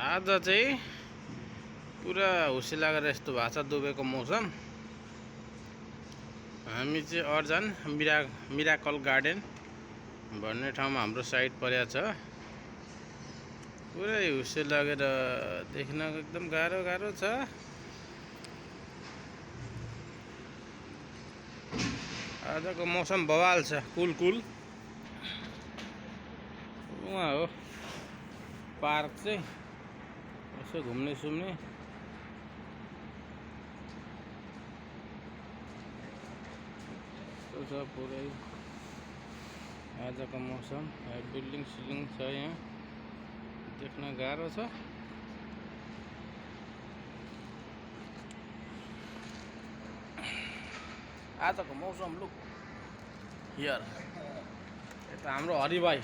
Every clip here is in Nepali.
आज चाहिँ पुरा हुसी लागेर यस्तो भएको छ दुबईको मौसम। हामी चाहिँ अर्जान मिराकल गार्डन भन्ने ठाउँमा हाम्रो साइट परेको छ। पुरै हुसी लागेर देख्न एकदम गाह्रो छ। आजको मौसम बवाल छ, कुल उहाँ हो पार्क चाहिँ, यसो घुम्ने सुम्ने। छ पुरै आजको मौसम। बिल्डिङ सिल्डिङ छ, यहाँ देख्न गाह्रो छ। आजको मौसम लुक हियर। यता हाम्रो हरि भाइ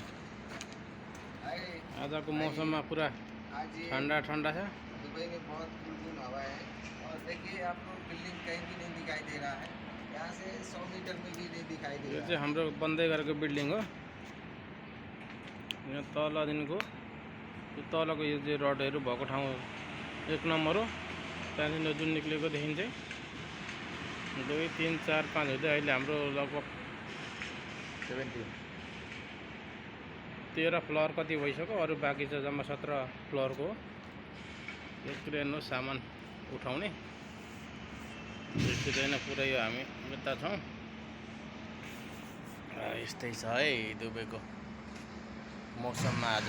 आजको मौसममा पुरा ठंडा छ। दुबई में बहुत बुलबुल हवा है और देखिए आपको बिल्डिंग कहीं भी नहीं दिखाई दे रहा है। यहाँ से 100 मीटर में भी नहीं दिखाई दे यो रहा चाहिँ हाम्रो बन्दै गरेको बिल्डिङ हो। यहाँ तलदेखिको यो तलको यो चाहिँ रडहरू भएको ठाउँ 1 नम्बर हो। त्यहाँदेखि जुन निक्लेको देखिन्छ 2, 3, 4, 5 हुँदै अहिले हाम्रो लगभग 13 फ्लोर कति भइसक्यो। अरू बाँकी छ जम्मा 17 फ्लोरको। यो क्रेन हो सामान उठाउने। देखिँदैन पुरै यो हामी यता छौँ। यस्तै छ है दुबईको मौसममा आज।